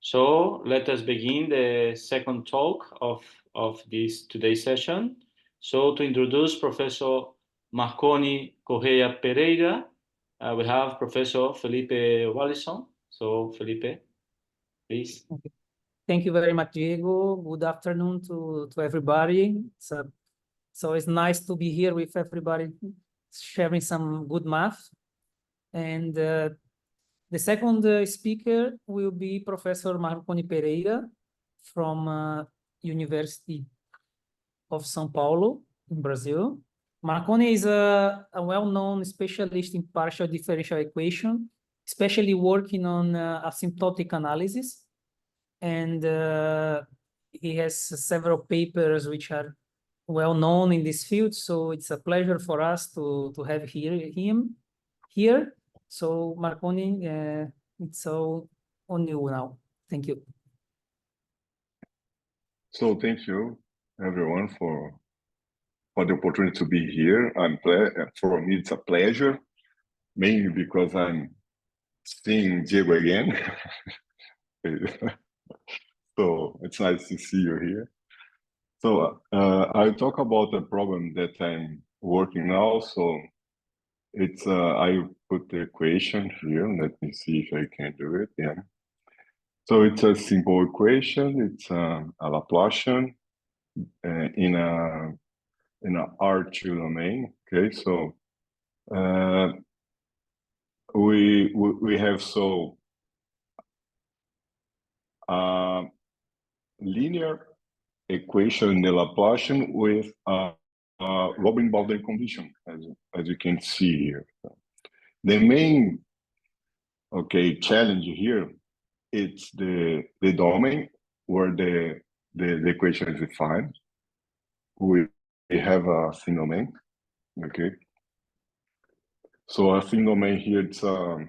So let us begin the second talk of this today's session. So to introduce Professor Marcone Pereira Titulada, we have Professor Felipe Wallison. So Felipe, please. Okay. Thank you very much, Diego. Good afternoon to everybody. So it's nice to be here with everybody sharing some good math. And the second speaker will be Professor Marcone Pereira from University of São Paulo in Brazil. Marcone is a well-known specialist in partial differential equation, especially working on asymptotic analysis. And he has several papers which are well known in this field. So it's a pleasure for us to have him here. So Marcone, it's all on you now. Thank you. So thank you everyone for the opportunity to be here. For me, it's a pleasure, mainly because I'm seeing Diego again. So it's nice to see you here. So I'll talk about the problem that I'm working now. So it's I put the equation here. Let me see if I can do it. Yeah. So it's a simple equation. It's a Laplacian in a R2 domain. Okay. So we have linear equation in the Laplacian with Robin boundary condition, as you can see here. The main challenge here, it's the domain where the equation is defined. We have a thin domain. Okay. So a thin domain here, it's two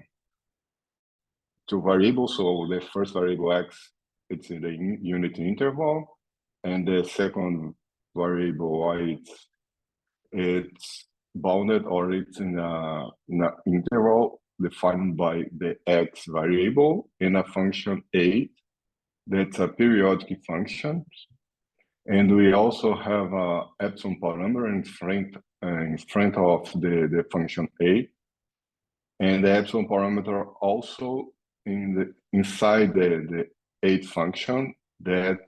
variables. So the first variable x, it's in the unit interval, and the second variable y, it's bounded, or it's in an interval defined by the x variable in a function a that's a periodic function. And we also have a epsilon parameter in front of the function a, and the epsilon parameter also inside the a function that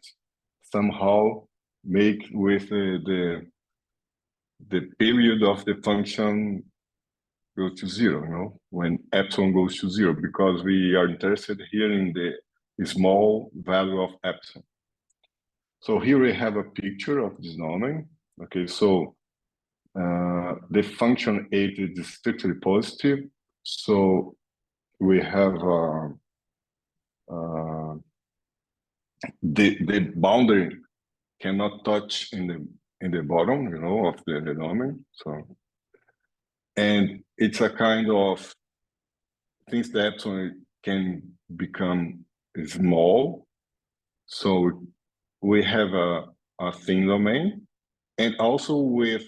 somehow make with the period of the function go to zero, when epsilon goes to zero, because we are interested here in the small value of epsilon. So here we have a picture of this domain. Okay, so the function 8 is strictly positive. So we have the boundary cannot touch in the bottom, of the domain. So, and it's a kind of things that epsilon can become small. So we have a thin domain, and also with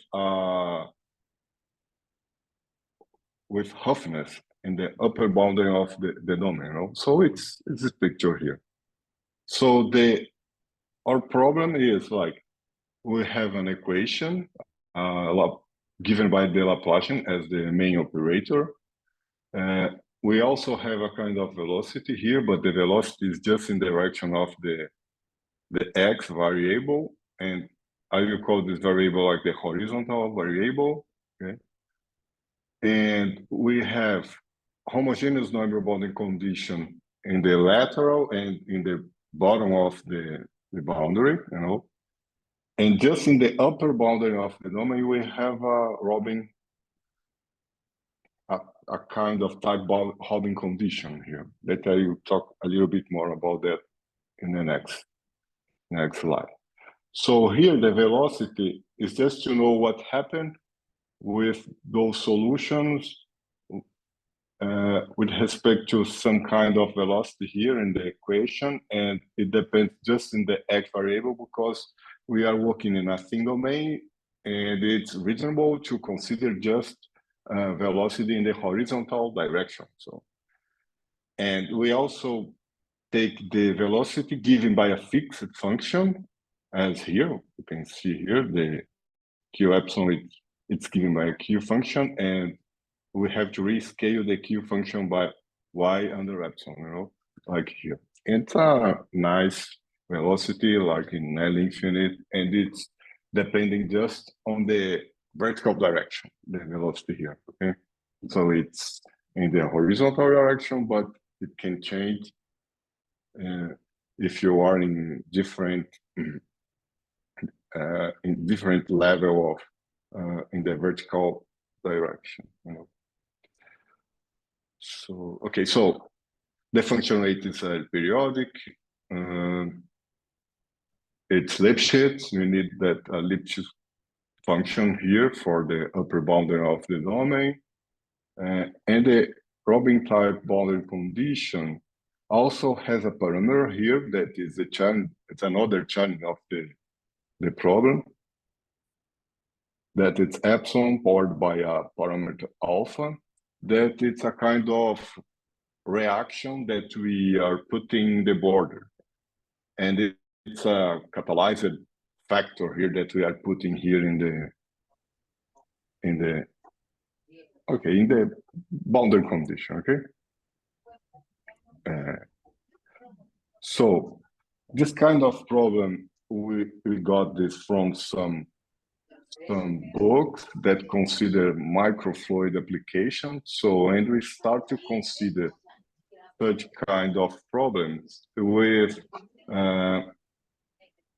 roughness in the upper boundary of the domain. So it's this picture here. So our problem is like we have an equation given by the Laplacian as the main operator. We also have a kind of velocity here, but the velocity is just in the direction of the x variable, and I will call this variable like the horizontal variable. Okay, and we have homogeneous number bounding condition in the lateral and in the bottom of the boundary, and just in the upper boundary of the domain we have a kind of type Robin condition here that I will talk a little bit more about that in the next slide. So here the velocity is just to know what happened with those solutions with respect to some kind of velocity here in the equation, and it depends just in the x variable because we are working in a thin domain, and it's reasonable to consider just velocity in the horizontal direction. So, and we also take the velocity given by a fixed function, as here, you can see here, the Q epsilon, it's given by a Q function, and we have to rescale the Q function by Y under epsilon, you know, like here. It's a nice velocity, like in L infinite, and it's depending just on the vertical direction, the velocity here, okay? So it's in the horizontal direction, but it can change if you are in different level of in the vertical direction, you know. So okay, so the function rate is periodic. It's Lipschitz. We need that Lipschitz function here for the upper boundary of the domain, and the Robin type boundary condition also has a parameter here that is a challenge. It's another challenge of the problem, that it's epsilon powered by a parameter alpha, that it's a kind of reaction that we are putting in the border, and it's a catalyzed factor here that we are putting here in the boundary condition. Okay, so this kind of problem, we got this from some books that consider microfluid application. So, and we start to consider such kind of problems with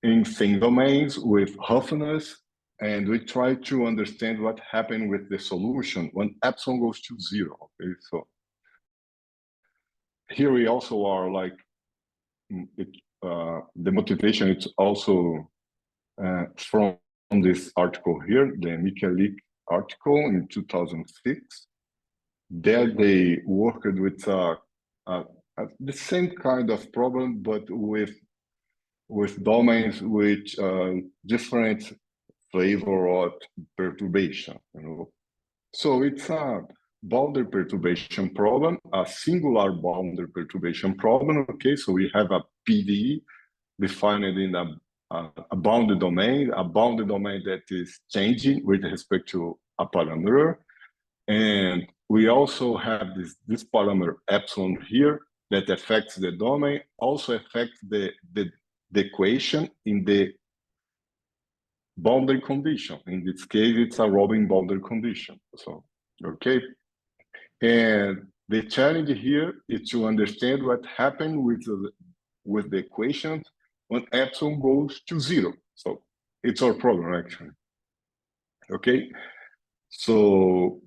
in thin domains with Roughness, and we try to understand what happened with the solution when epsilon goes to 0. Okay, so here we also are like the motivation. It's also from this article here, the Michalik article in 2006. There they worked with the same kind of problem, but with domains which different flavor of perturbation, you know. So it's a boundary perturbation problem, a singular boundary perturbation problem. Okay, so we have a PDE defined in a bounded domain that is changing with respect to a parameter, and we also have this parameter epsilon here that affects the domain, also affects the equation in the boundary condition. In this case, it's a Robin boundary condition. So, okay. And the challenge here is to understand what happened with the equations when epsilon goes to 0. So it's our problem, actually. Okay. So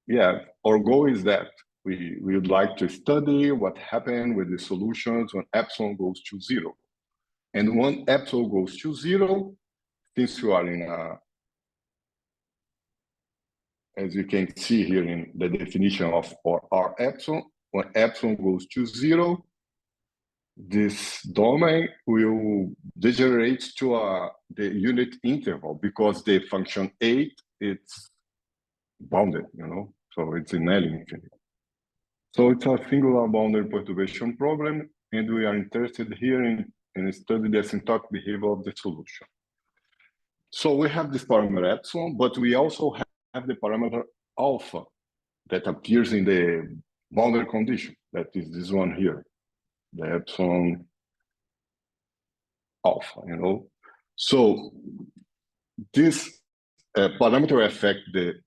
yeah, our goal is that we would like to study what happened with the solutions when epsilon goes to 0. And when epsilon goes to 0, since you are in as you can see here in the definition of R epsilon, when epsilon goes to 0, this domain will degenerate to the unit interval, because the function 8, it's bounded, you know, so it's in L infinite. So it's a singular boundary perturbation problem, and we are interested here in studying the asymptotic behavior of the solution. So we have this parameter epsilon, but we also have the parameter alpha that appears in the boundary condition. That is this one here, the epsilon alpha, you know. So this parameter affect the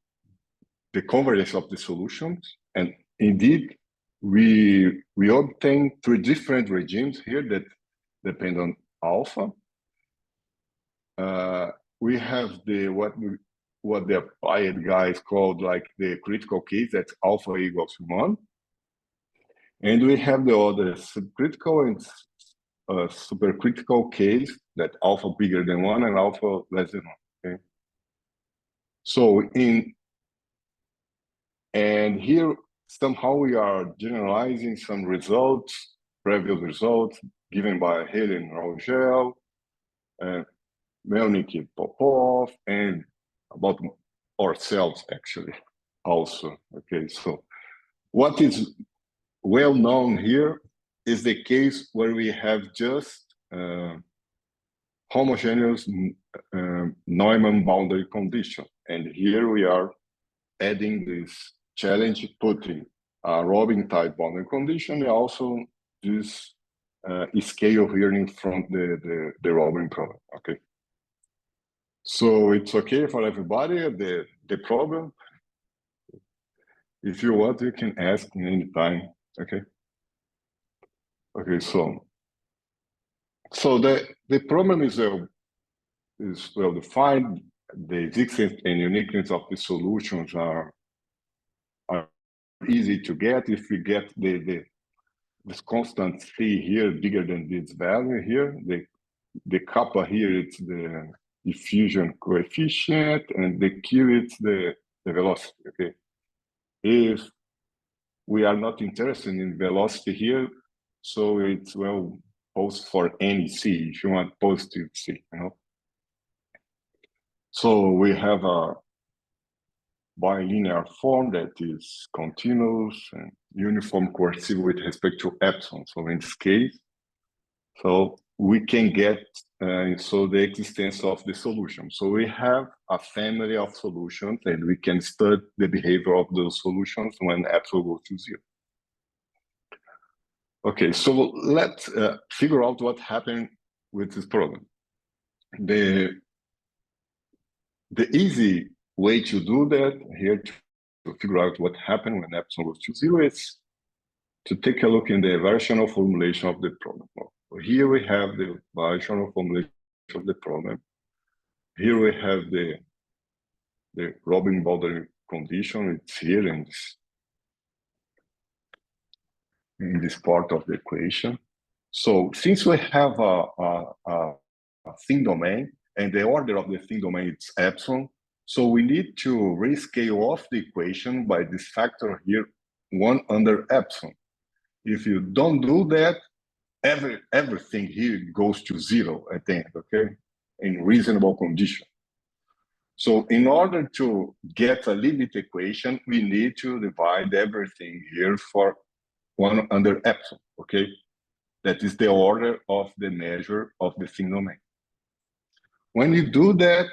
convergence of the solutions, and indeed we obtain 3 different regimes here that depend on alpha. We have what the applied guys called like the critical case, that's alpha equals 1, and we have the other subcritical and supercritical case that alpha bigger than 1 and alpha less than 1. Okay, so and here somehow we are generalizing some results, previous results given by Helen Rogel, Melnik Popov, and about ourselves actually also. Okay, so what is well known here is the case where we have just homogeneous Neumann boundary condition. And here we are adding this challenge, putting a Robin type boundary condition, and also this scale here in front the Robin problem. Okay. So it's okay for everybody, the problem. If you want, you can ask in any time. Okay. Okay, so the problem is well defined. The existence and uniqueness of the solutions are easy to get if we get this constant C here bigger than this value here. The kappa here, it's the diffusion coefficient, and the Q, it's the velocity. Okay. If we are not interested in velocity here, so it's well post for any C if you want positive C, you know. So we have a bilinear form that is continuous and uniform coercive with respect to epsilon. So in this case, so we can get the existence of the solution. So we have a family of solutions, and we can study the behavior of those solutions when epsilon goes to 0. Okay, so let's figure out what happened with this problem. The easy way to do that here to figure out what happened when epsilon goes to 0 is to take a look in the variational formulation of the problem. Here we have the variational formulation of the problem. Here we have the Robin boundary condition. It's here in this part of the equation. So since we have a thin domain, and the order of the thin domain is epsilon, so we need to rescale off the equation by this factor here, 1 under epsilon. If you don't do that, everything here goes to 0 at the end, okay, in reasonable condition. So in order to get a limit equation, we need to divide everything here for 1 under epsilon, okay? That is the order of the measure of the thin domain. When you do that,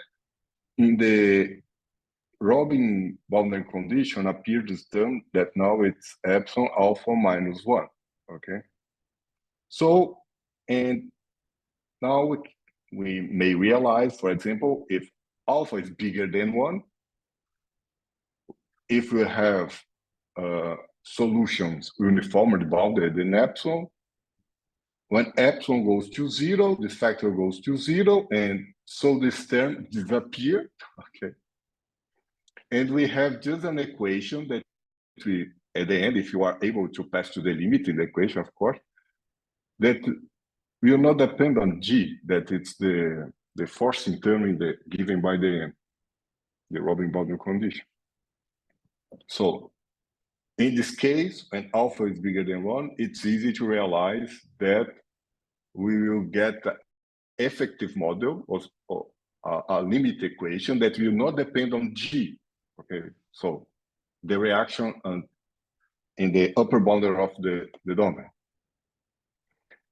in the Robin boundary condition appears this term that now it's epsilon alpha minus 1, okay? So, and now we may realize, for example, if alpha is bigger than 1, if we have solutions uniformly bounded in epsilon, when epsilon goes to 0, this factor goes to 0, and so this term disappears, okay? And we have just an equation that we, at the end, if you are able to pass to the limit in the equation, of course, that will not depend on G, that it's the forcing term in given by the Robin boundary condition. So in this case, when alpha is bigger than 1, it's easy to realize that we will get an effective model or a limit equation that will not depend on G. Okay, so the reaction in the upper boundary of the domain.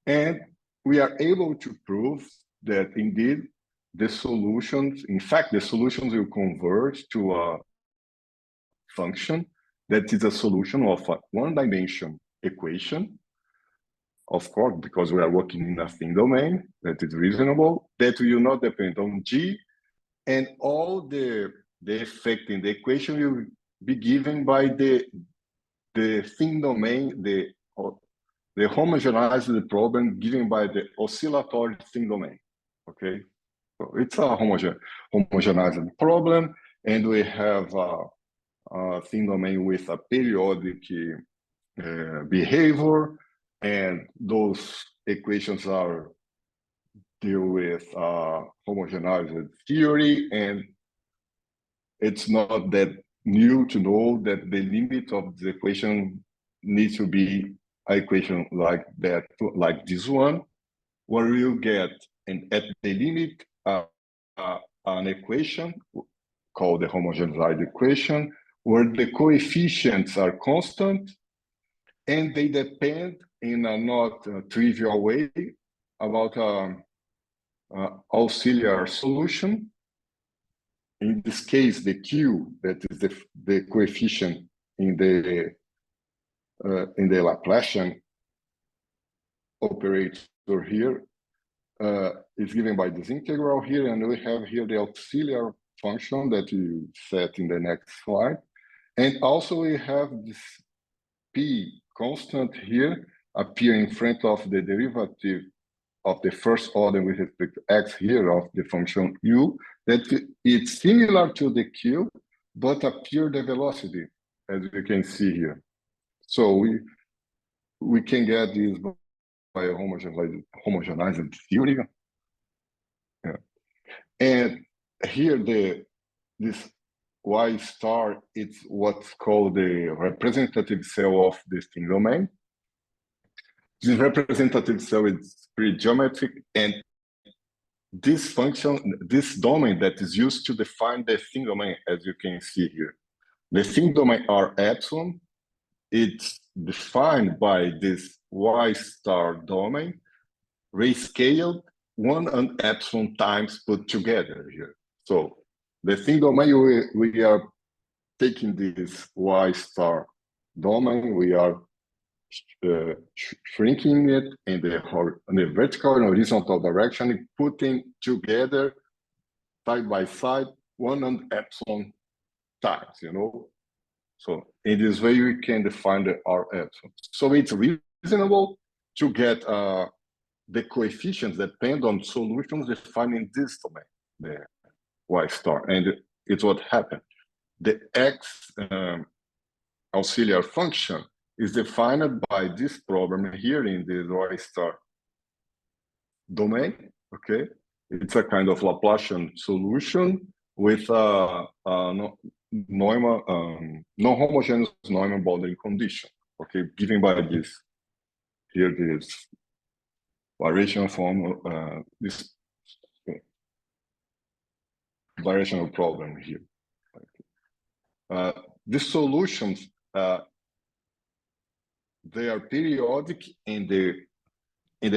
And we are able to prove that indeed the solutions, in fact, the solutions will converge to a function that is a solution of a one-dimension equation, of course, because we are working in a thin domain, that is reasonable, that will not depend on G, and all the effect in the equation will be given by the thin domain, the homogenized problem given by the oscillatory thin domain, okay? So it's a homogenized problem, and we have a thin domain with a periodic behavior, and those equations are deal with homogenized theory, and it's not that new to know that the limit of the equation needs to be an equation like that, like this one, where you get at the limit an equation called the homogenized equation, where the coefficients are constant, and they depend in a not trivial way about auxiliary solution. In this case, the Q, that is the coefficient in the Laplacian operator here, is given by this integral here, and we have here the auxiliary function that you set in the next slide. And also we have this P constant here appear in front of the derivative of the first order with respect to x here of the function u, that it's similar to the Q, but appear the velocity, as you can see here. So we can get this by a homogenized theory. Yeah. And here this y star, it's what's called the representative cell of the string domain. This representative cell is pretty geometric, and this function, this domain that is used to define the string domain, as you can see here. The string domain R epsilon, it's defined by this y star domain, rescaled 1 and epsilon times put together here. So the string domain, we are taking this y star domain, we are shrinking it in the vertical and horizontal direction, putting together side by side 1 and epsilon times, you know. So in this way, we can define the R epsilon. So it's reasonable to get the coefficients that depend on solutions defined in this domain, the y star, and it's what happened. The x auxiliary function is defined by this problem here in the y star domain. Okay, it's a kind of Laplacian solution with a non-homogeneous Neumann boundary condition. Okay, given by this here, this variation form, this variational problem here. These solutions, they are periodic in the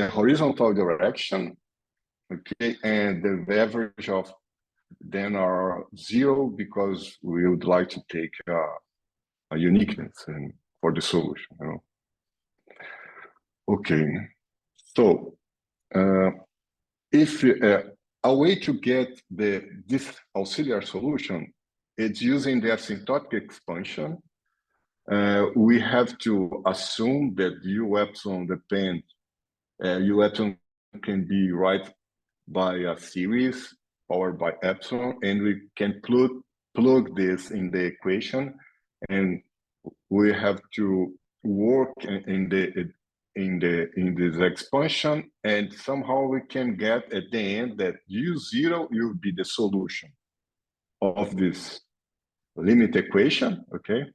horizontal direction, okay, and the average of them are 0 because we would like to take a uniqueness for the solution, you know. Okay, so if a way to get this auxiliary solution, it's using the asymptotic expansion. We have to assume that u epsilon depend, u epsilon can be right by a series powered by epsilon, and we can plug this in the equation, and we have to work in this expansion, and somehow we can get at the end that u0 will be the solution of this limit equation. Okay,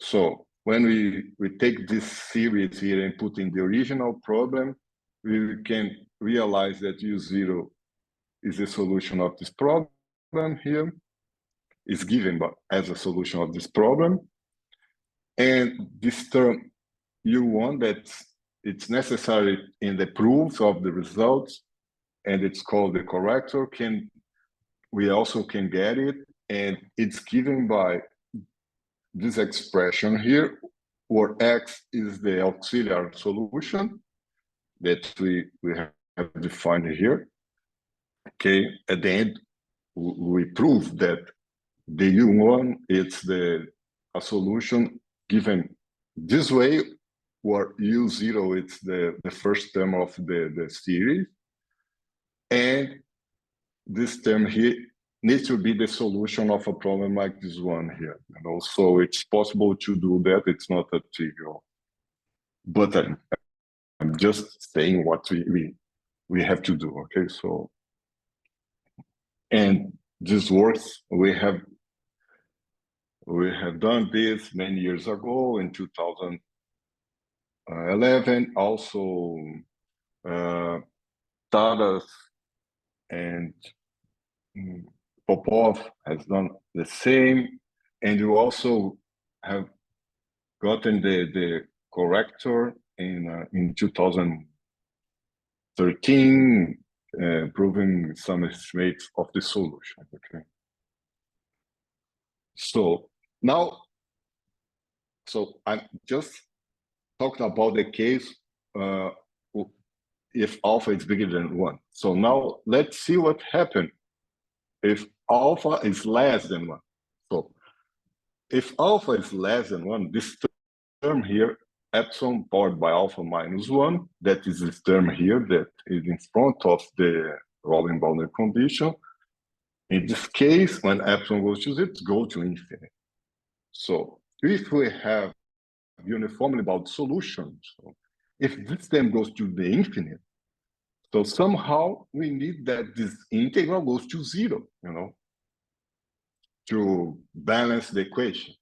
so when we take this series here and put in the original problem, we can realize that u0 is the solution of this problem here, is given as a solution of this problem. And this term u1, that it's necessary in the proofs of the results, and it's called the corrector, we also can get it, and it's given by this expression here, where x is the auxiliary solution that we have defined here. Okay, at the end, we prove that the u1 is a solution given this way, where u0 is the first term of the series, and this term here needs to be the solution of a problem like this one here. You know, so it's possible to do that. It's not a trivial, but I'm just saying what we have to do. Okay, so. And this works. We have done this many years ago in 2011. Also, Taras and Popov has done the same, and you also have gotten the corrector in 2013, proving some estimates of the solution. Okay. So now, I'm just talking about the case if alpha is bigger than 1. So now let's see what happens if alpha is less than 1. So if alpha is less than 1, this term here, epsilon powered by alpha minus 1, that is this term here that is in front of the Rowling boundary condition. In this case, when epsilon goes to 0, it goes to infinity. So if we have uniformly bounded solutions, so if this term goes to the infinite, so somehow we need that this integral goes to 0, to balance the equation.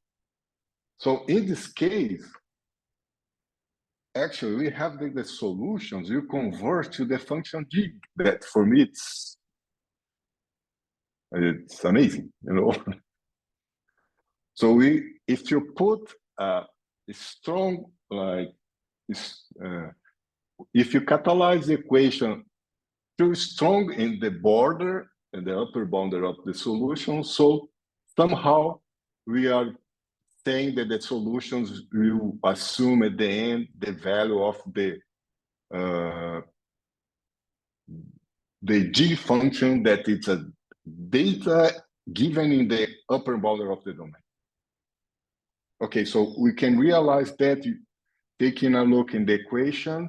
So in this case, actually we have the solutions, you convert to the function g, that for me it's amazing, So if you put a strong, if you catalyze the equation too strong in the border and the upper boundary of the solution, so somehow we are saying that the solutions will assume at the end the value of the g function that it's a data given in the upper boundary of the domain. Okay, so we can realize that taking a look in the equation.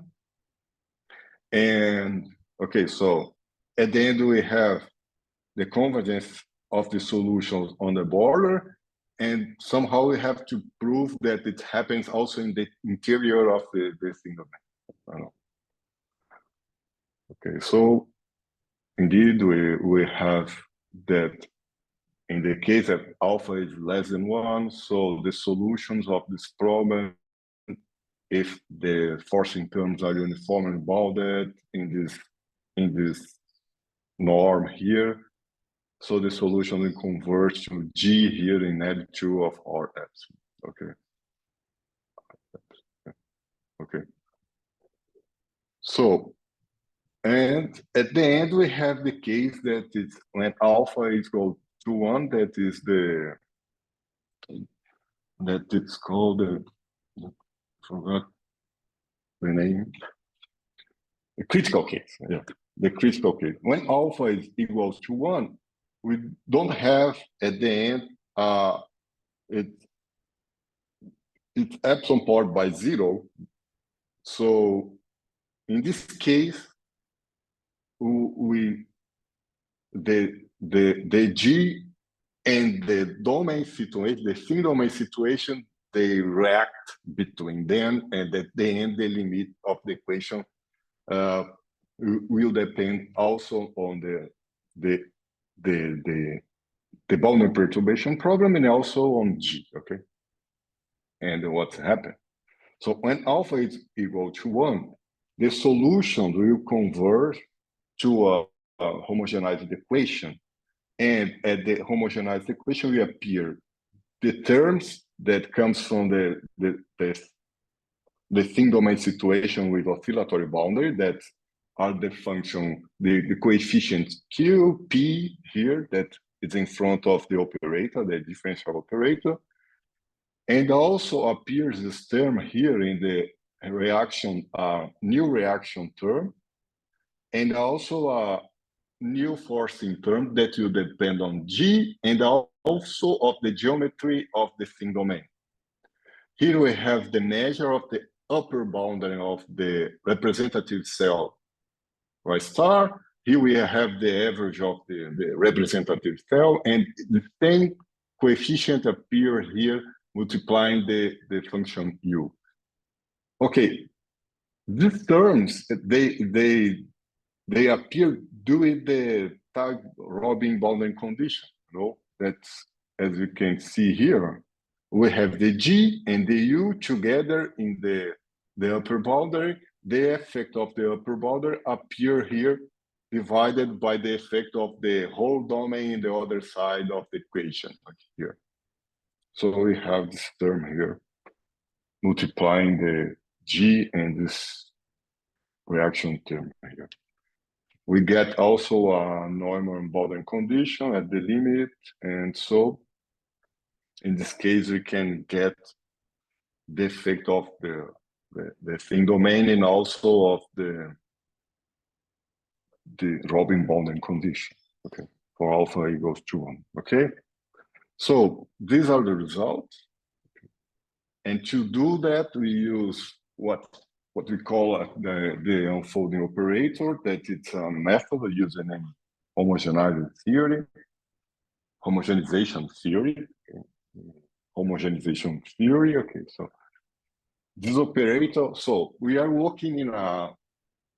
And okay, so at the end we have the convergence of the solutions on the border, and somehow we have to prove that it happens also in the interior of the single domain. Okay, so indeed we have that in the case that alpha is less than 1, so the solutions of this problem, if the forcing terms are uniformly bounded in this norm here, so the solution will converge to G here in L2 of R epsilon. Okay. So, and at the end we have the case that it's when alpha is equal to 1, that it's called forgot the name. The critical case. Yeah, the critical case. When alpha is equal to 1, we don't have at the end it's epsilon powered by 0. So in this case, the G and the domain situation, the thin domain situation, they react between them, and at the end, the limit of the equation will depend also on the boundary perturbation problem and also on G. Okay, and what's happened. So when alpha is equal to 1, the solution will converge to a homogenized equation, and at the homogenized equation will appear the terms that comes from the thin domain situation with oscillatory boundary, that are the function, the coefficient Q, P here, that is in front of the operator, the differential operator. And also appears this term here in the reaction, new reaction term, and also a new forcing term that will depend on G and also of the geometry of the thin domain. Here we have the measure of the upper boundary of the representative cell Y star. Here we have the average of the representative cell, and the same coefficient appear here multiplying the function U. Okay, these terms, they appear during the tag-Robin boundary condition. That's, as you can see here, we have the G and the U together in the upper boundary. The effect of the upper boundary appear here, divided by the effect of the whole domain in the other side of the equation, like here. So we have this term here. multiplying the G and this reaction term here. We get also a normal boundary condition at the limit, and so in this case we can get the effect of the thin domain and also of the Robin boundary condition. Okay, for alpha equals to 1. Okay, so these are the results, and to do that we use what we call the unfolding operator. That it's a method using homogenization theory. Okay, so this operator. So we are working in a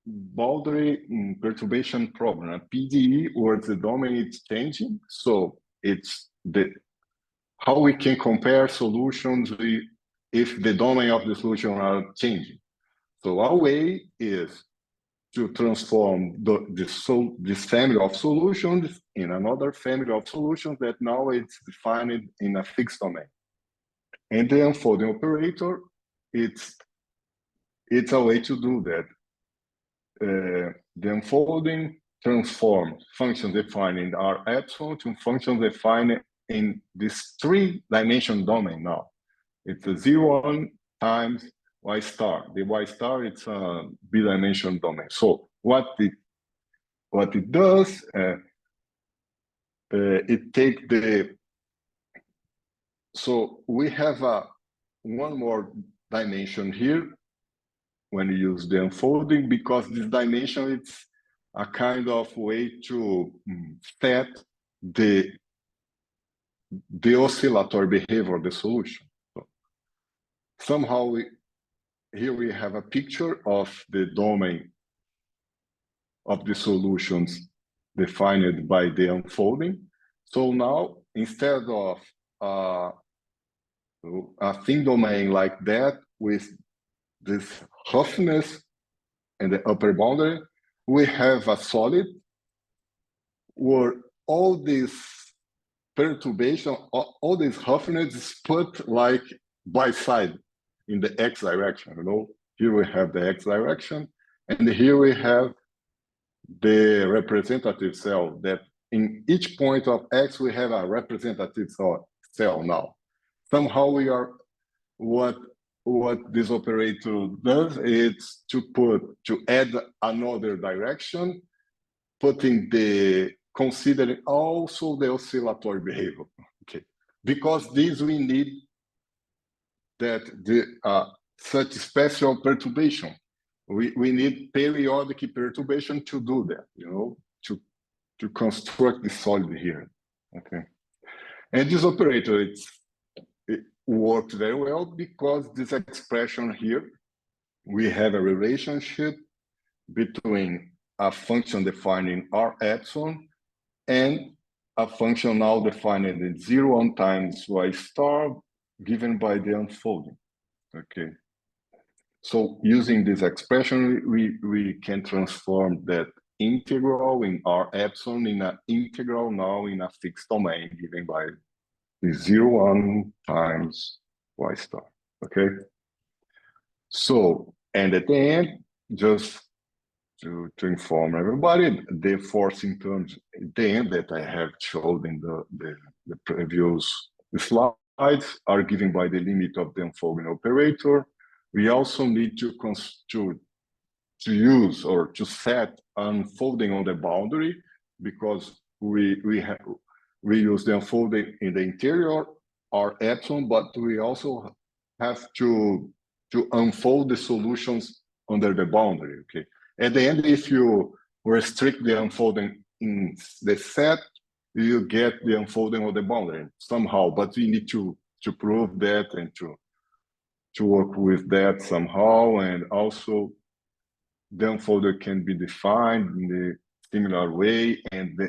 boundary perturbation problem, a PDE, where the domain is changing. So it's how we can compare solutions if the domain of the solution are changing. So our way is to transform this family of solutions in another family of solutions that now it's defined in a fixed domain. And the unfolding operator, it's a way to do that. The unfolding transforms functions defined in R epsilon to functions defined in this 3-dimension domain now. It's a 0, 1 times y star. The y star, it's a b-dimension domain. So what it does, it takes so we have one more dimension here when you use the unfolding, because this dimension, it's a kind of way to set the oscillatory behavior of the solution. So somehow here we have a picture of the domain of the solutions defined by the unfolding. So now, instead of a thin domain like that with this roughness and the upper boundary, we have a solid where all this perturbation, all this roughness is put like by side in the x direction. You know, here we have the x direction, and here we have the representative cell. That in each point of x we have a representative cell now. Somehow we are what this operator does is to add another direction, considering also the oscillatory behavior. Okay, because this we need that such special perturbation. We need periodic perturbation to do that, you know, to construct the solid here. Okay, and this operator it works very well because this expression here, we have a relationship between a function defined in R epsilon and a function now defined in 0, 1 times y star given by the unfolding. Okay, so using this expression, we can transform that integral in R epsilon in an integral now in a fixed domain given by the 0, 1 times y star. Okay, so, and at the end, just to inform everybody, the forcing terms at the end that I have showed in the previous slides are given by the limit of the unfolding operator. We also need to use or to set unfolding on the boundary, because we use the unfolding in the interior R epsilon, but we also have to unfold the solutions under the boundary. Okay, at the end, if you restrict the unfolding in the set, you get the unfolding of the boundary somehow, but we need to prove that and to work with that somehow. And also the unfolder can be defined in a similar way, and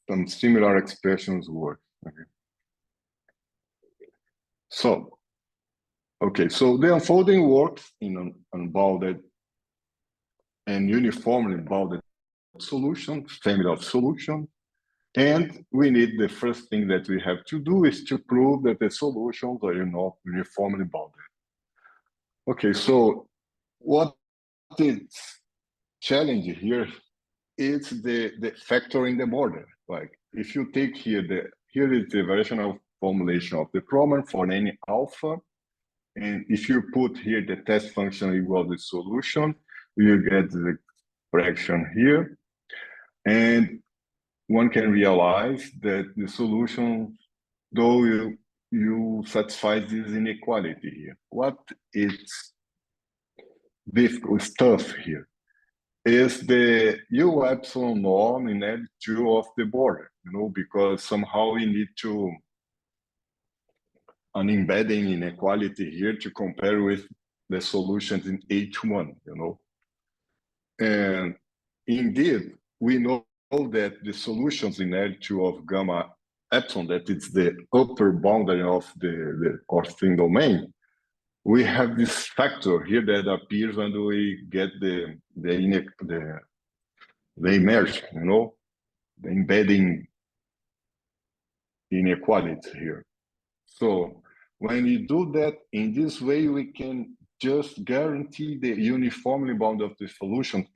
some similar expressions work. Okay. So, okay, so the unfolding works in an unbounded and uniformly bounded solution, family of solutions. And we need, the first thing that we have to do is to prove that the solutions are uniformly bounded. Okay, so what is challenge here is the factor in the border. Like if you take here here is the variational formulation of the problem for any alpha, and if you put here the test function equal the solution, you get the expression here, and one can realize that the solution, though you satisfy this inequality here. What is difficult stuff here is the U epsilon norm in L2 of the border, because somehow we need to an embedding inequality here to compare with the solutions in H1, And indeed, we know that the solutions in L2 of gamma epsilon, that it's the upper boundary of the Orthin domain, we have this factor here that appears when we get the immersion, the embedding inequality here. So when you do that in this way, we can just guarantee the uniformly bound of the solution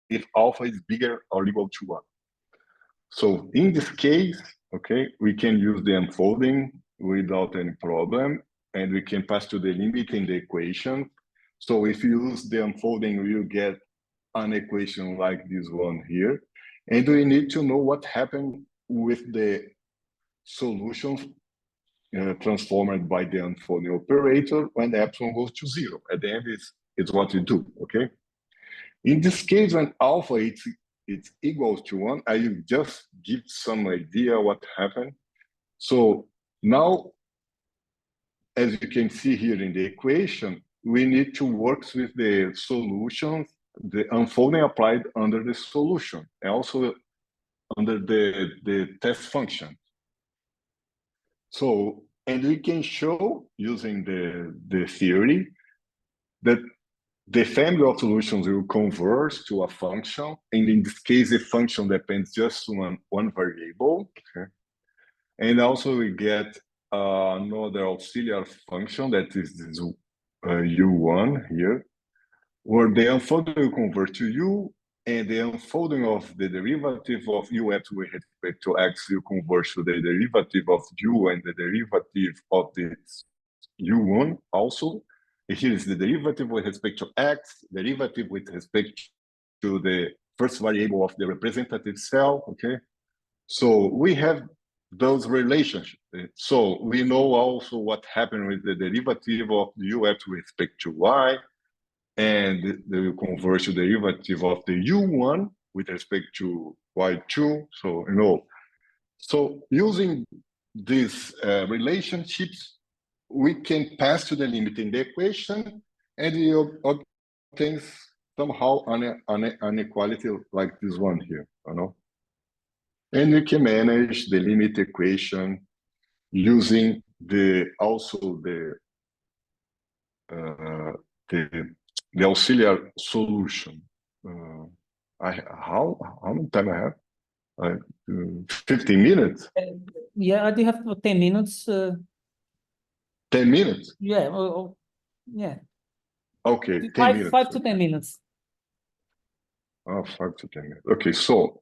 if alpha is bigger or equal to 1. So in this case, okay, we can use the unfolding without any problem, and we can pass to the limit in the equation. So if you use the unfolding, we'll get an equation like this one here. And we need to know what happened with the solutions transformed by the unfolding operator when the epsilon goes to 0. At the end, it's what you do, okay? In this case, when alpha it's equals to 1, I will just give some idea what happened. So now, as you can see here in the equation, we need to work with the solutions, the unfolding applied under the solution, and also under the test function. So, and we can show using the theory that the family of solutions will converge to a function, and in this case, the function depends just on one variable. Okay? And also we get another auxiliary function that is this u1 here, where the unfolding will convert to u, and the unfolding of the derivative of ux with respect to x will converge to the derivative of u, and the derivative of this u1 also. Here is the derivative with respect to x, derivative with respect to the first variable of the representative cell, okay? So we have those relationships. So we know also what happened with the derivative of ux with respect to y, and the converge to the derivative of the u1 with respect to y2. So, so using these relationships, we can pass to the limit in the equation, and you obtain somehow an equality like this one here, And we can manage the limit equation using the auxiliary solution. How many time I have? 15 minutes? Yeah, I do have 10 minutes. 10 minutes? Yeah, yeah. Okay, 10 minutes. 5 to 10 minutes. Oh, 5 to 10 minutes. Okay, so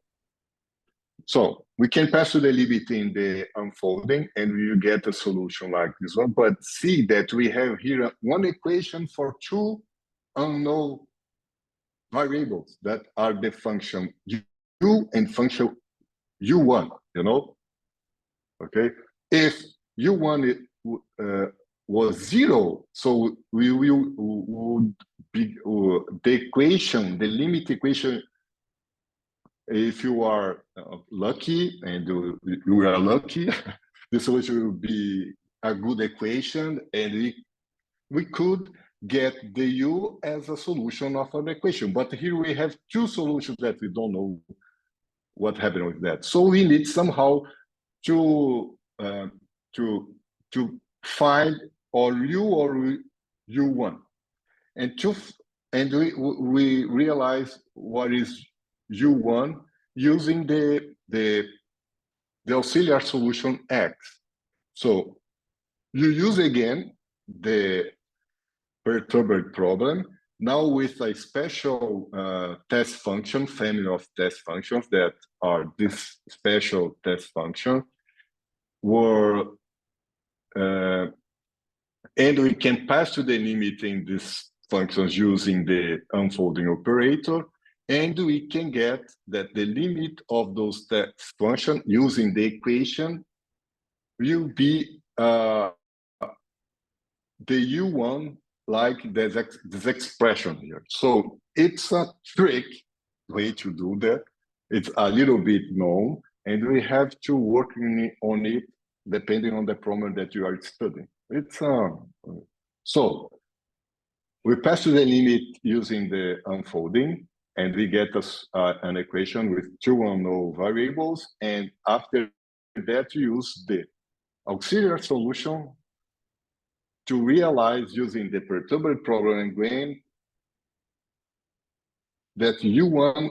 we can pass to the limit in the unfolding, and we will get a solution like this one. But see that we have here one equation for two unknown variables that are the function u and function u1, Okay, if u1 was 0, so we would be the equation, the limit equation, if you are lucky, and you are lucky, the solution will be a good equation, and we could get the u as a solution of an equation. But here we have two solutions that we don't know what happened with that. So we need somehow to find or u or u1, and we realize what is u1 using the auxiliary solution x. So you use again the perturbed problem, now with a special test function, family of test functions that are this special test function, and we can pass to the limit in these functions using the unfolding operator, and we can get that the limit of those test functions using the equation will be the U1 like this expression here. So it's a trick way to do that. It's a little bit known, and we have to work on it depending on the problem that you are studying. It's so we pass to the limit using the unfolding, and we get an equation with two unknown variables, and after that we use the auxiliary solution to realize using the perturbed problem again that U1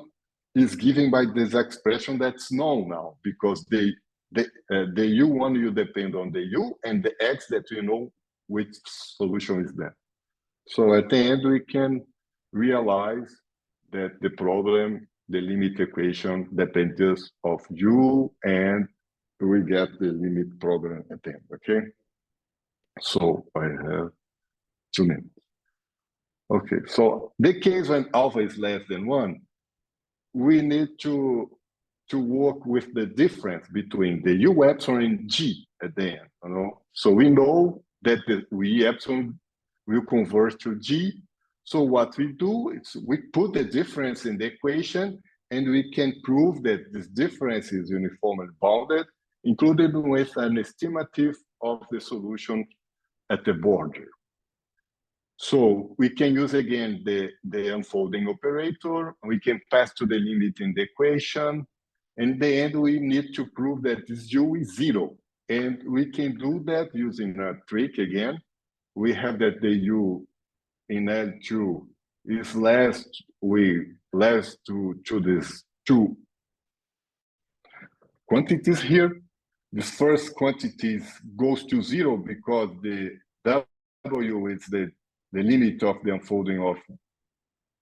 is given by this expression that's known now, because the U1 will depend on the U and the X that we know which solution is that. So at the end, we can realize that the problem, the limit equation depends just of U, and we get the limit problem at the end, okay? So I have 2 minutes. Okay, so the case when alpha is less than 1, we need to work with the difference between the U epsilon and G at the end, you know? So we know that the U epsilon will converge to G. So what we do is we put the difference in the equation, and we can prove that this difference is uniformly bounded, included with an estimative of the solution at the border. So we can use again the unfolding operator. We can pass to the limit in the equation. In the end, we need to prove that this U is 0. And we can do that using a trick again. We have that the U in L2 is less to these two quantities here. This first quantity goes to 0 because the W is the limit of the unfolding of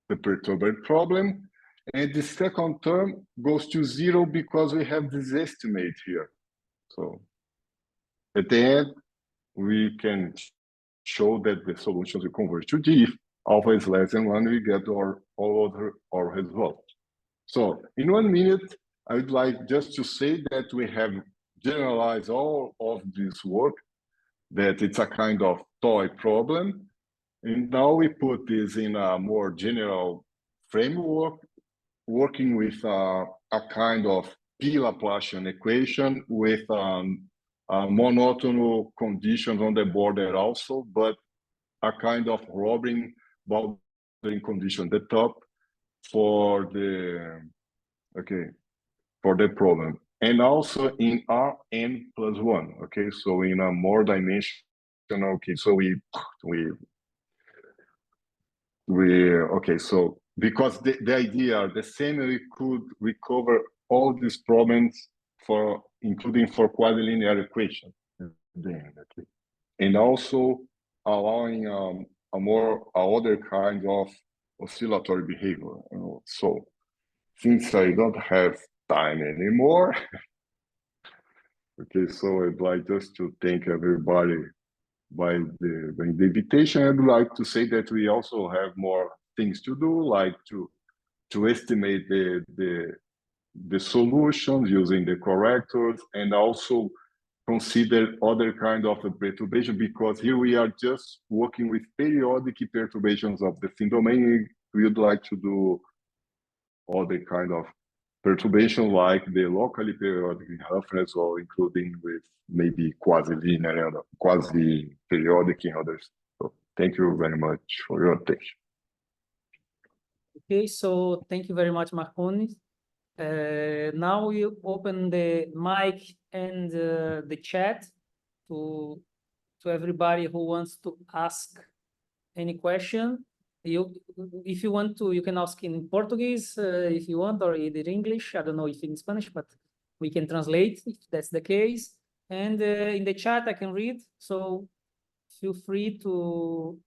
the perturbed problem. And the second term goes to 0 because we have this estimate here. So at the end, we can show that the solutions will converge to G. If alpha is less than 1, we get our result. So in 1 minute, I would like just to say that we have generalized all of this work, that it's a kind of toy problem. And now we put this in a more general framework, working with a kind of P-Laplacian equation with monotonal conditions on the border also, but a kind of robbing boundary condition at the top for the problem. And also in Rn+1, okay? So in a more dimensional, okay, so so because the idea the same, we could recover all these problems including for quadrilinear equation, and also allowing other kind of oscillatory behavior, you know? So since I don't have time anymore, okay, so I'd like just to thank everybody by the invitation. I'd like to say that we also have more things to do, like to estimate the solutions using the correctors, and also consider other kind of perturbation, because here we are just working with periodic perturbations of the thin domain. We would like to do other kind of perturbation like the locally periodic roughness, or including with maybe quasi-linear and quasi-periodic in others. So thank you very much for your attention. Okay, so thank you very much, Marcone. Now we open the mic and the chat to everybody who wants to ask any question. If you want to, you can ask in Portuguese if you want, or either English. I don't know if in Spanish, but we can translate if that's the case. And in the chat, I can read. So feel free to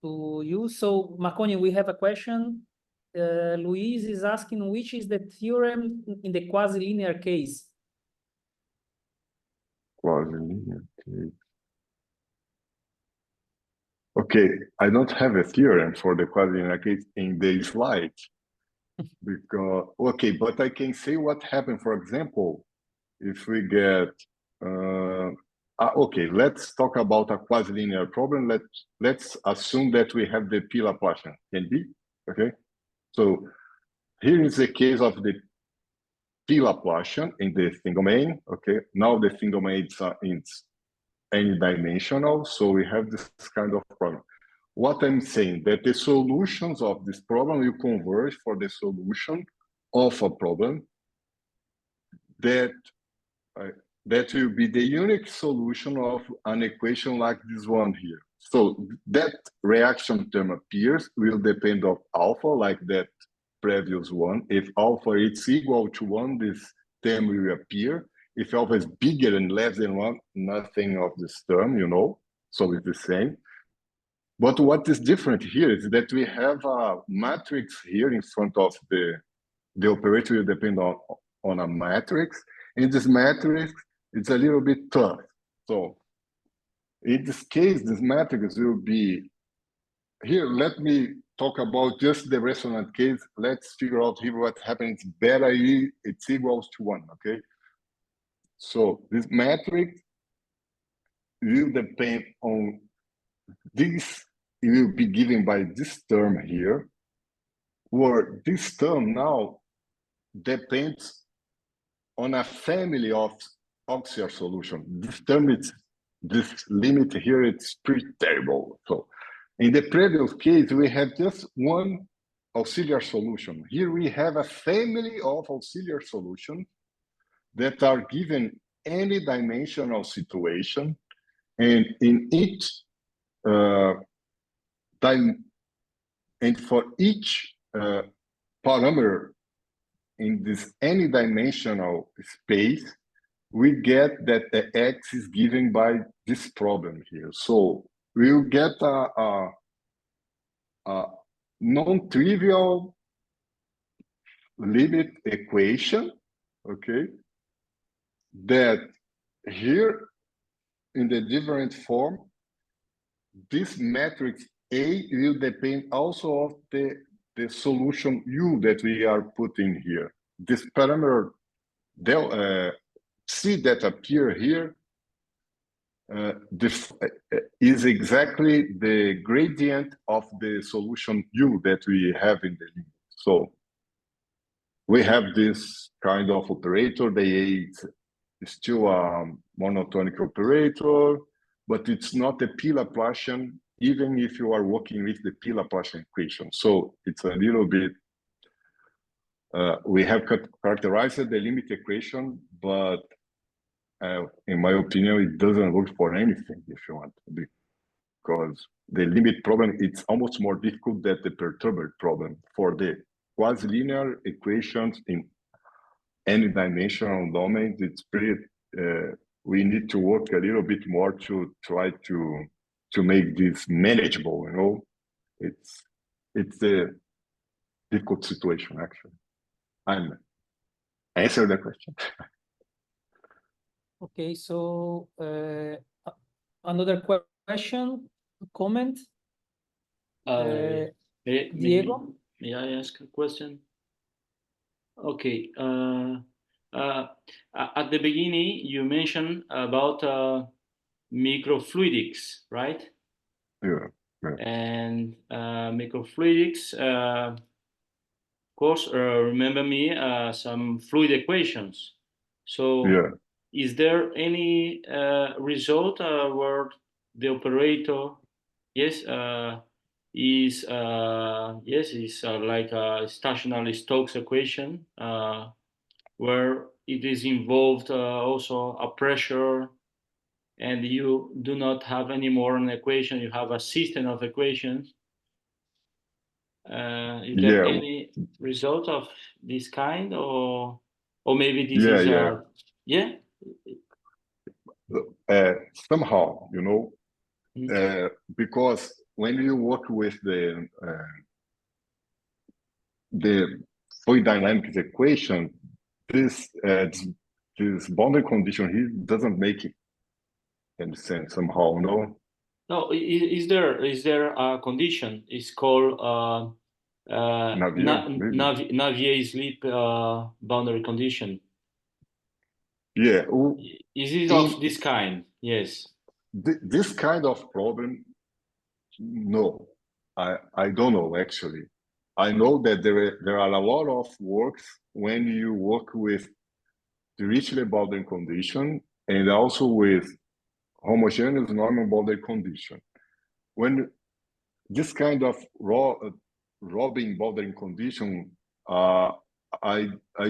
to you. So Marcone, we have a question. Luis is asking, which is the theorem in the quasi-linear case? Quasi-linear case. Okay, I don't have a theorem for the quasi-linear case in the slide because, okay, but I can say what happened, for example, if we get, okay, let's talk about a quasi-linear problem. Let's assume that we have the P Laplacian, can be, okay? So here is the case of the P Laplacian in the thing domain, okay? Now the thing domain is n-dimensional, so we have this kind of problem. What I'm saying, that the solutions of this problem will converge for the solution of a problem that will be the unique solution of an equation like this one here. So that reaction term appears will depend of alpha, like that previous one. If alpha is equal to 1, this term will appear. If alpha is bigger and less than 1, nothing of this term, you know, so it's the same. But what is different here is that we have a matrix here in front of the operator will depend on a matrix. In this matrix, it's a little bit tough. So in this case, this matrix will be here. Let me talk about just the resonant case. Let's figure out here what happens. Beta E, it's equals to 1, okay? So this matrix will depend on this, it will be given by this term here, where this term now depends on a family of auxiliary solution. This term is, this limit here, it's pretty terrible. So in the previous case, we had just one auxiliary solution. Here we have a family of auxiliary solutions that are given any dimensional situation, and in each and for each parameter in this any dimensional space, we get that the x is given by this problem here. So we'll get a non-trivial limit equation, okay, that here in the different form, this matrix A will depend also of the solution U that we are putting here. This parameter C that appear here is exactly the gradient of the solution U that we have in the limit. So we have this kind of operator. The A is still a monotonic operator, but it's not a P Laplacian, even if you are working with the P Laplacian equation. So it's a little bit, we have characterized the limit equation, but in my opinion, it doesn't work for anything, if you want, because the limit problem, it's almost more difficult than the perturber problem. For the quasi-linear equations in any dimensional domains, it's pretty, we need to work a little bit more to try to make this manageable, you know. It's a difficult situation, actually. I'm answer the question. Okay, so another question, comment? Diego? May I ask a question? Okay. At the beginning, you mentioned about microfluidics, right? Yeah. And microfluidics, of course, remember me some fluid equations. So yeah. Is there any result where the operator, is like a stationary Stokes equation, where it is involved also a pressure, and you do not have any more an equation, you have a system of equations. Is there any result of this kind, or maybe this is somehow, you know, because when you work with the fluid dynamics equation, this boundary condition here doesn't make any sense somehow, no? No, is there a condition? It's called Navier-Stokes boundary condition. Yeah. Is it of this kind? Yes. This kind of problem, no, I don't know actually. I know that there are a lot of works when you work with Dirichlet boundary condition and also with homogeneous normal boundary condition. When this kind of Robin boundary condition, I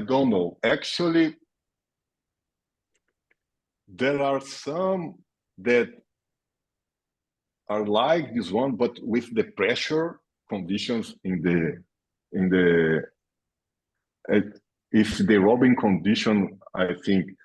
don't know. Actually, there are some that are like this one, but with the pressure conditions in the if the Robin condition, I think,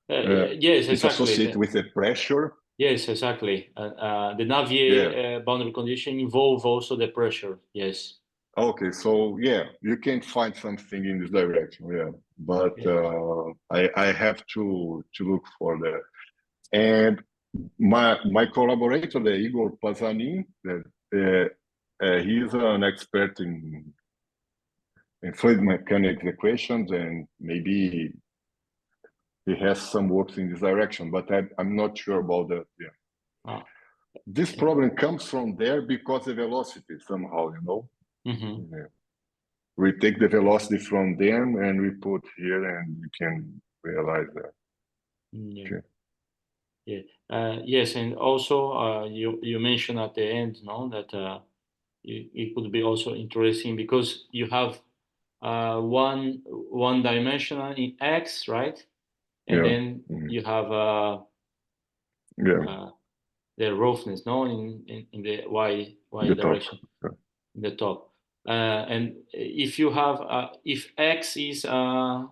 yes, it's exactly. associated with the pressure. Yes, exactly. The Navier boundary condition involve also the pressure. Yes. Okay, so yeah, you can find something in this direction. Yeah, but I have to look for that. And my collaborator, the Igor Pazanin, he's an expert in fluid mechanics equations, and maybe he has some works in this direction, but I'm not sure about that. Yeah. Ah. This problem comes from there because the velocity somehow, you know. Mm-hmm. Yeah. We take the velocity from them and we put here, and we can realize that. Yeah. Okay. Yeah. Yes, and also you mentioned at the end, no, that it could be also interesting because you have one dimensional in X, right? And then you have the roughness, no, in the Y direction, in the top. And if you have if X is I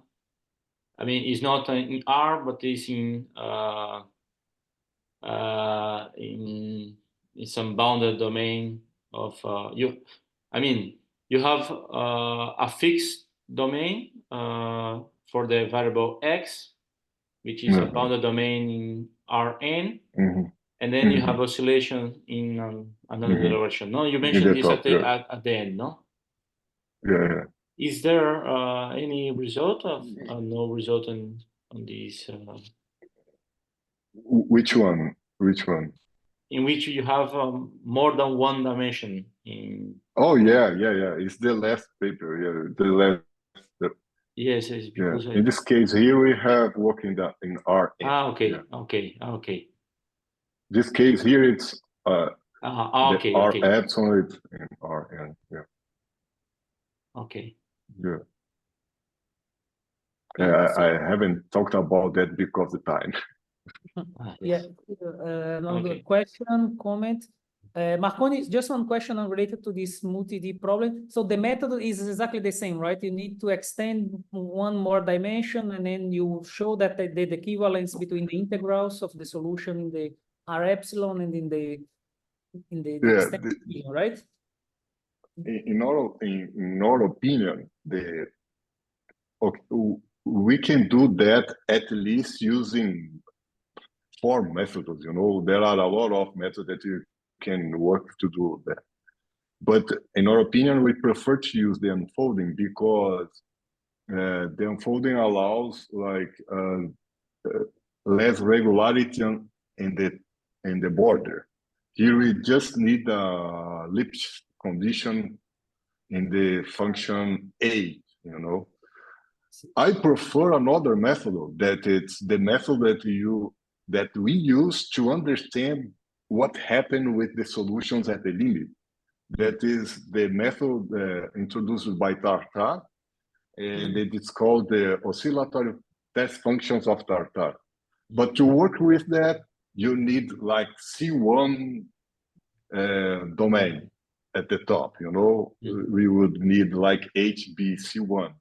mean, it's not in R, but it's in some bounded domain of you. I mean, you have a fixed domain for the variable X, which is a bounded domain in Rn, and then you have oscillation in another direction. No, you mentioned this at the end, no? Yeah. Is there any result of no result on these? Which one? In which you have more than one dimension in. Oh yeah. It's the last paper. Yeah, the last. Yes, it's because in this case here we have working in R. Okay. This case here it's okay. R epsilon it's in Rn. Yeah. Okay. Yeah. I haven't talked about that because of time. Yeah. Another question, comment. Marcone, just one question related to this multi-D problem. So the method is exactly the same, right? You need to extend one more dimension, and then you show that the equivalence between the integrals of the solution in the R epsilon and in the extension, right? In our opinion, we can do that at least using 4 methods. You know, there are a lot of methods that you can work to do that. But in our opinion, we prefer to use the unfolding because the unfolding allows like less regularity in the border. Here we just need a Lipschitz condition in the function A, you know. I prefer another method that it's the method that we use to understand what happened with the solutions at the limit. That is the method introduced by Tartar, and it is called the oscillatory test functions of Tartar. But to work with that, you need like C1 domain at the top, you know. We would need like HBC1.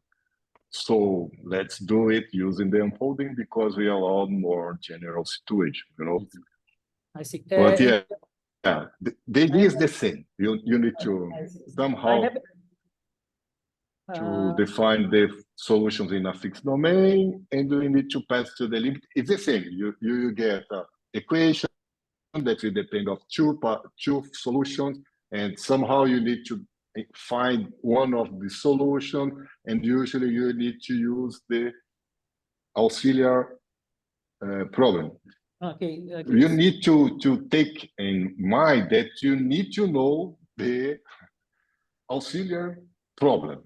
So let's do it using the unfolding because we allow more general situation, you know. I see. But yeah, the idea is the same. You need to somehow to define the solutions in a fixed domain, and you need to pass to the limit. It's the same. You get an equation that will depend of two solutions, and somehow you need to find one of the solutions, and usually you need to use the auxiliary problem. Okay. You need to take in mind that you need to know the auxiliary problem,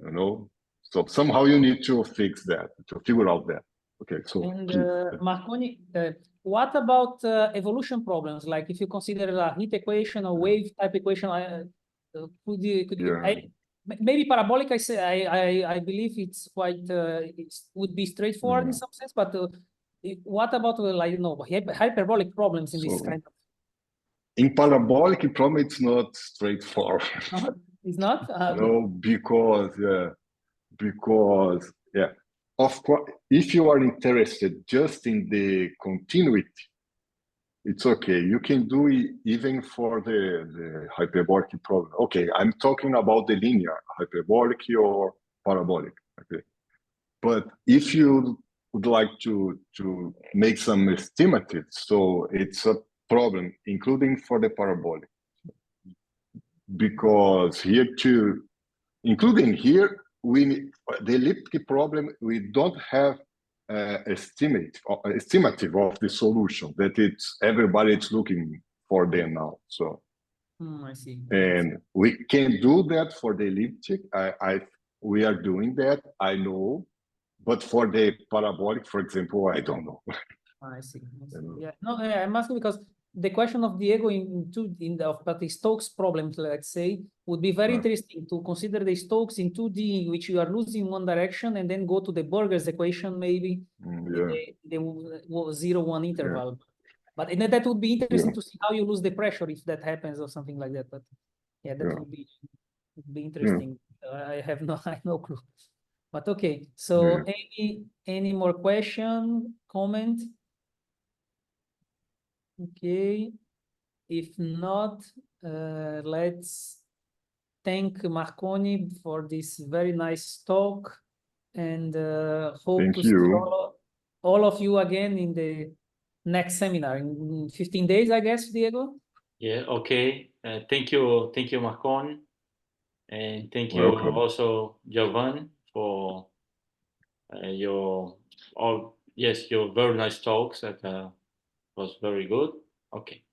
so somehow you need to fix that, to figure out that. Okay, so and Marcone, what about evolution problems? Like if you consider a heat equation or wave type equation, could you maybe parabolic? I believe it's quite it would be straightforward in some sense, but what about hyperbolic problems in this kind of? In parabolic problem, it's not straightforward. It's not? No, because of course, if you are interested just in the continuity, it's okay. You can do it even for the hyperbolic problem. Okay, I'm talking about the linear hyperbolic or parabolic. Okay, but if you would like to make some estimates, so it's a problem, including for the parabolic, because here too, including here, the elliptic problem, we don't have estimative of the solution that everybody's looking for them now. So I see. And we can do that for the elliptic. We are doing that, I know, but for the parabolic, for example, I don't know. I see. Yeah, no, I'm asking because the question of Diego but the Stokes problem, let's say, would be very interesting to consider the Stokes in 2D, in which you are losing one direction, and then go to the Burger's equation, maybe the 0-1 interval. But that would be interesting to see how you lose the pressure if that happens or something like that. But yeah, that would be interesting. I have no clue. But okay, so any more question, comment? Okay, if not, let's thank Marcone for this very nice talk, and hope to see all of you again in the next seminar in 15 days, I guess, Diego? Yeah, okay. Thank you, Marcone, and thank you also, Jovan, for your very nice talks. That was very good. Okay.